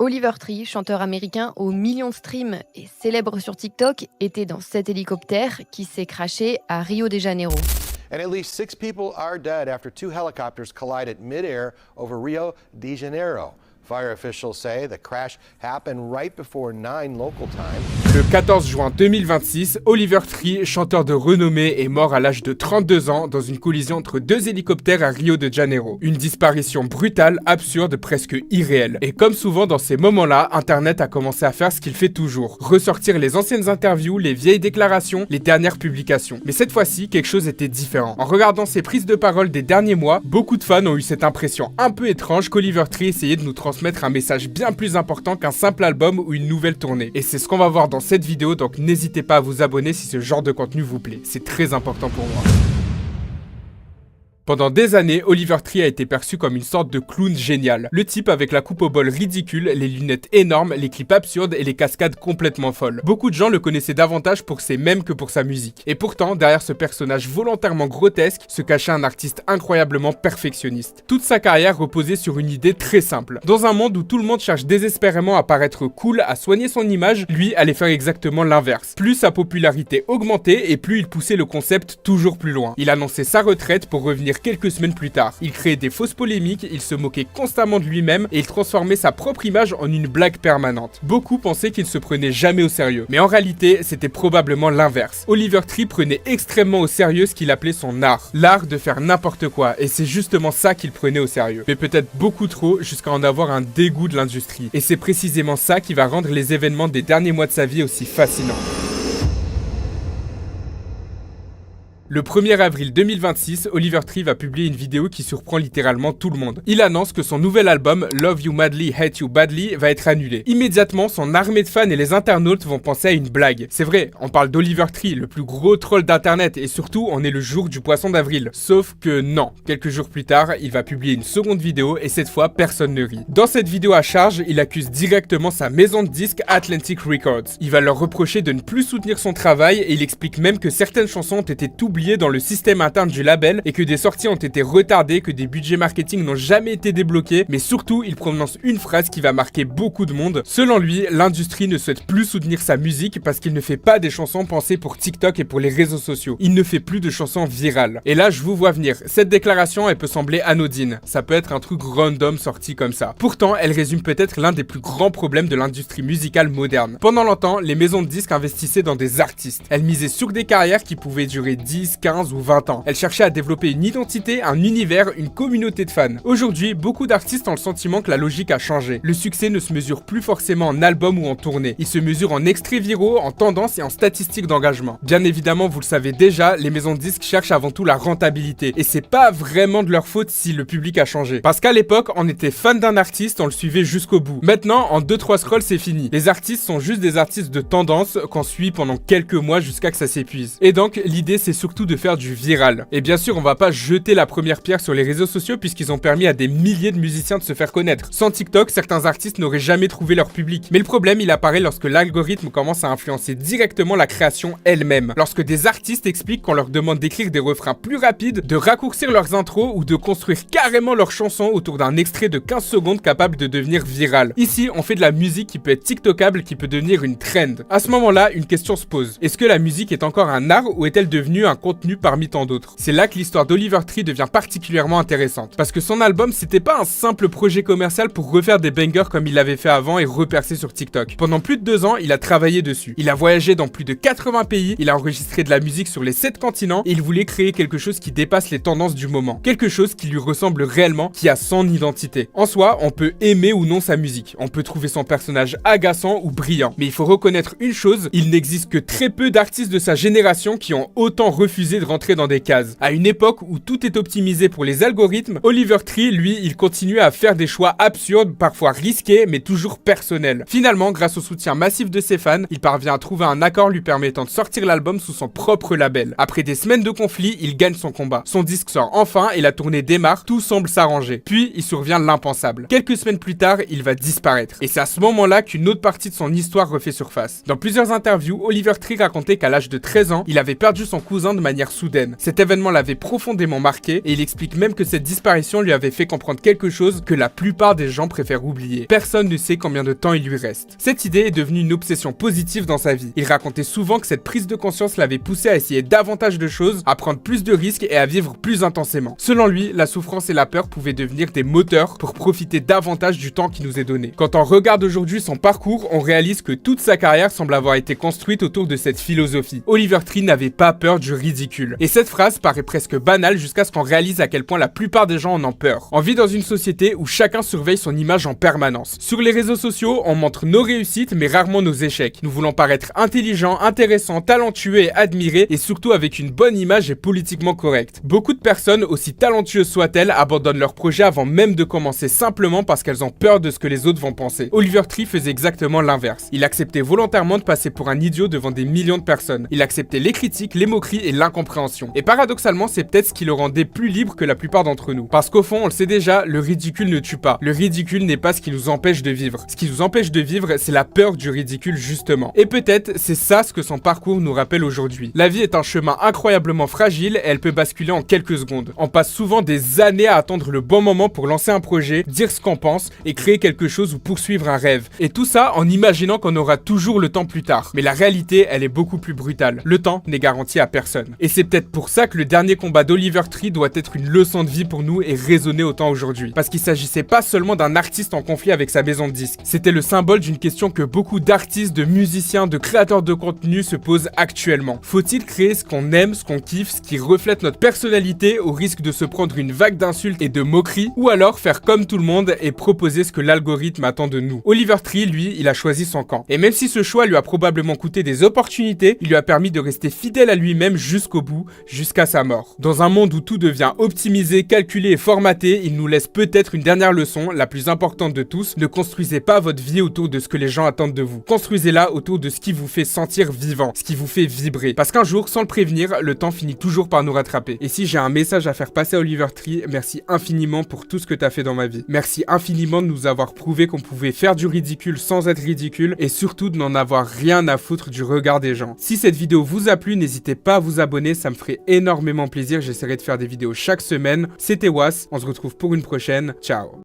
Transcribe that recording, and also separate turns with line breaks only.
Oliver Tree, chanteur américain aux millions de streams et célèbre sur TikTok, était dans cet hélicoptère qui s'est crashé à Rio de Janeiro.
And at least 6 people are dead after 2 helicopters collided mid-air over Rio de Janeiro. Fire officials say the crash happened right before 9 local time.
Le 14 juin 2026, Oliver Tree, chanteur de renommée, est mort à l'âge de 32 ans dans une collision entre 2 hélicoptères à Rio de Janeiro. Une disparition brutale, absurde, presque irréelle. Et comme souvent dans ces moments-là, Internet a commencé à faire ce qu'il fait toujours. Ressortir les anciennes interviews, les vieilles déclarations, les dernières publications. Mais cette fois-ci, quelque chose était différent. En regardant ces prises de parole des derniers mois, beaucoup de fans ont eu cette impression un peu étrange qu'Oliver Tree essayait de nous transmettre un message bien plus important qu'un simple album ou une nouvelle tournée. Et c'est ce qu'on va voir dans cette vidéo, donc n'hésitez pas à vous abonner si ce genre de contenu vous plaît. C'est très important pour moi. Pendant des années, Oliver Tree a été perçu comme une sorte de clown génial. Le type avec la coupe au bol ridicule, les lunettes énormes, les clips absurdes et les cascades complètement folles. Beaucoup de gens le connaissaient davantage pour ses mèmes que pour sa musique. Et pourtant, derrière ce personnage volontairement grotesque, se cachait un artiste incroyablement perfectionniste. Toute sa carrière reposait sur une idée très simple. Dans un monde où tout le monde cherche désespérément à paraître cool, à soigner son image, lui allait faire exactement l'inverse. Plus sa popularité augmentait et plus il poussait le concept toujours plus loin. Il annonçait sa retraite pour revenir quelques semaines plus tard. Il créait des fausses polémiques, il se moquait constamment de lui-même et il transformait sa propre image en une blague permanente. Beaucoup pensaient qu'il se prenait jamais au sérieux, mais en réalité, c'était probablement l'inverse. Oliver Tree prenait extrêmement au sérieux ce qu'il appelait son art. L'art de faire n'importe quoi, et c'est justement ça qu'il prenait au sérieux. Mais peut-être beaucoup trop, jusqu'à en avoir un dégoût de l'industrie. Et c'est précisément ça qui va rendre les événements des derniers mois de sa vie aussi fascinants. Le 1er avril 2026, Oliver Tree va publier une vidéo qui surprend littéralement tout le monde. Il annonce que son nouvel album, Love You Madly, Hate You Badly, va être annulé. Immédiatement, son armée de fans et les internautes vont penser à une blague. C'est vrai, on parle d'Oliver Tree, le plus gros troll d'internet, et surtout, on est le jour du poisson d'avril. Sauf que non. Quelques jours plus tard, il va publier une seconde vidéo, et cette fois, personne ne rit. Dans cette vidéo à charge, il accuse directement sa maison de disques Atlantic Records. Il va leur reprocher de ne plus soutenir son travail, et il explique même que certaines chansons ont été oubliées dans le système interne du label et que des sorties ont été retardées, que des budgets marketing n'ont jamais été débloqués, mais surtout il prononce une phrase qui va marquer beaucoup de monde. Selon lui, l'industrie ne souhaite plus soutenir sa musique parce qu'il ne fait pas des chansons pensées pour TikTok et pour les réseaux sociaux. Il ne fait plus de chansons virales. Et là je vous vois venir, cette déclaration elle peut sembler anodine, ça peut être un truc random sorti comme ça. Pourtant elle résume peut-être l'un des plus grands problèmes de l'industrie musicale moderne. Pendant longtemps, les maisons de disques investissaient dans des artistes. Elles misaient sur des carrières qui pouvaient durer 10, 15 ou 20 ans. Elle cherchait à développer une identité, un univers, une communauté de fans. Aujourd'hui, beaucoup d'artistes ont le sentiment que la logique a changé. Le succès ne se mesure plus forcément en album ou en tournée. Il se mesure en extraits viraux, en tendances et en statistiques d'engagement. Bien évidemment, vous le savez déjà, les maisons de disques cherchent avant tout la rentabilité. Et c'est pas vraiment de leur faute si le public a changé. Parce qu'à l'époque, on était fan d'un artiste, on le suivait jusqu'au bout. Maintenant, en 2-3 scrolls, c'est fini. Les artistes sont juste des artistes de tendance qu'on suit pendant quelques mois jusqu'à que ça s'épuise. Et donc, l'idée c'est surtout de faire du viral. Et bien sûr, on va pas jeter la première pierre sur les réseaux sociaux puisqu'ils ont permis à des milliers de musiciens de se faire connaître. Sans TikTok, certains artistes n'auraient jamais trouvé leur public. Mais le problème, il apparaît lorsque l'algorithme commence à influencer directement la création elle-même. Lorsque des artistes expliquent qu'on leur demande d'écrire des refrains plus rapides, de raccourcir leurs intros ou de construire carrément leurs chansons autour d'un extrait de 15 secondes capable de devenir viral. Ici, on fait de la musique qui peut être tiktokable, qui peut devenir une trend. À ce moment-là, une question se pose. Est-ce que la musique est encore un art ou est-elle devenue un contenu parmi tant d'autres? C'est là que l'histoire d'Oliver Tree devient particulièrement intéressante. Parce que son album, c'était pas un simple projet commercial pour refaire des bangers comme il l'avait fait avant et repercer sur TikTok. Pendant plus de 2 ans, il a travaillé dessus. Il a voyagé dans plus de 80 pays, il a enregistré de la musique sur les 7 continents et il voulait créer quelque chose qui dépasse les tendances du moment. Quelque chose qui lui ressemble réellement, qui a son identité. En soi, on peut aimer ou non sa musique. On peut trouver son personnage agaçant ou brillant. Mais il faut reconnaître une chose, il n'existe que très peu d'artistes de sa génération qui ont autant refusé de rentrer dans des cases. À une époque où tout est optimisé pour les algorithmes, Oliver Tree, lui, il continuait à faire des choix absurdes, parfois risqués, mais toujours personnels. Finalement, grâce au soutien massif de ses fans, il parvient à trouver un accord lui permettant de sortir l'album sous son propre label. Après des semaines de conflits, il gagne son combat. Son disque sort enfin et la tournée démarre, tout semble s'arranger. Puis, il survient l'impensable. Quelques semaines plus tard, il va disparaître. Et c'est à ce moment-là qu'une autre partie de son histoire refait surface. Dans plusieurs interviews, Oliver Tree racontait qu'à l'âge de 13 ans, il avait perdu son cousin de manière soudaine. Cet événement l'avait profondément marqué et il explique même que cette disparition lui avait fait comprendre quelque chose que la plupart des gens préfèrent oublier. Personne ne sait combien de temps il lui reste. Cette idée est devenue une obsession positive dans sa vie. Il racontait souvent que cette prise de conscience l'avait poussé à essayer davantage de choses, à prendre plus de risques et à vivre plus intensément. Selon lui, la souffrance et la peur pouvaient devenir des moteurs pour profiter davantage du temps qui nous est donné. Quand on regarde aujourd'hui son parcours, on réalise que toute sa carrière semble avoir été construite autour de cette philosophie. Oliver Tree n'avait pas peur du ridicule. Et cette phrase paraît presque banale jusqu'à ce qu'on réalise à quel point la plupart des gens en ont peur. On vit dans une société où chacun surveille son image en permanence. Sur les réseaux sociaux, on montre nos réussites mais rarement nos échecs. Nous voulons paraître intelligents, intéressants, talentueux et admirés et surtout avec une bonne image et politiquement correcte. Beaucoup de personnes, aussi talentueuses soient-elles, abandonnent leur projet avant même de commencer simplement parce qu'elles ont peur de ce que les autres vont penser. Oliver Tree faisait exactement l'inverse. Il acceptait volontairement de passer pour un idiot devant des millions de personnes. Il acceptait les critiques, les moqueries et l'incompréhension. Et paradoxalement, c'est peut-être ce qui le rendait plus libre que la plupart d'entre nous. Parce qu'au fond, on le sait déjà, le ridicule ne tue pas. Le ridicule n'est pas ce qui nous empêche de vivre. Ce qui nous empêche de vivre, c'est la peur du ridicule justement. Et peut-être c'est ça ce que son parcours nous rappelle aujourd'hui. La vie est un chemin incroyablement fragile et elle peut basculer en quelques secondes. On passe souvent des années à attendre le bon moment pour lancer un projet, dire ce qu'on pense et créer quelque chose ou poursuivre un rêve. Et tout ça en imaginant qu'on aura toujours le temps plus tard. Mais la réalité, elle est beaucoup plus brutale. Le temps n'est garanti à personne. Et c'est peut-être pour ça que le dernier combat d'Oliver Tree doit être une leçon de vie pour nous et résonner autant aujourd'hui. Parce qu'il s'agissait pas seulement d'un artiste en conflit avec sa maison de disques. C'était le symbole d'une question que beaucoup d'artistes, de musiciens, de créateurs de contenu se posent actuellement. Faut-il créer ce qu'on aime, ce qu'on kiffe, ce qui reflète notre personnalité au risque de se prendre une vague d'insultes et de moqueries, ou alors faire comme tout le monde et proposer ce que l'algorithme attend de nous? Oliver Tree, lui, il a choisi son camp. Et même si ce choix lui a probablement coûté des opportunités, il lui a permis de rester fidèle à lui-même jusqu'au bout, jusqu'à sa mort. Dans un monde où tout devient optimisé, calculé et formaté, il nous laisse peut-être une dernière leçon, la plus importante de tous: ne construisez pas votre vie autour de ce que les gens attendent de vous. Construisez-la autour de ce qui vous fait sentir vivant, ce qui vous fait vibrer. Parce qu'un jour, sans le prévenir, le temps finit toujours par nous rattraper. Et si j'ai un message à faire passer à Oliver Tree, merci infiniment pour tout ce que t'as fait dans ma vie. Merci infiniment de nous avoir prouvé qu'on pouvait faire du ridicule sans être ridicule et surtout de n'en avoir rien à foutre du regard des gens. Si cette vidéo vous a plu, n'hésitez pas à vous abonner, ça me ferait énormément plaisir. J'essaierai de faire des vidéos chaque semaine. C'était Was, on se retrouve pour une prochaine. Ciao.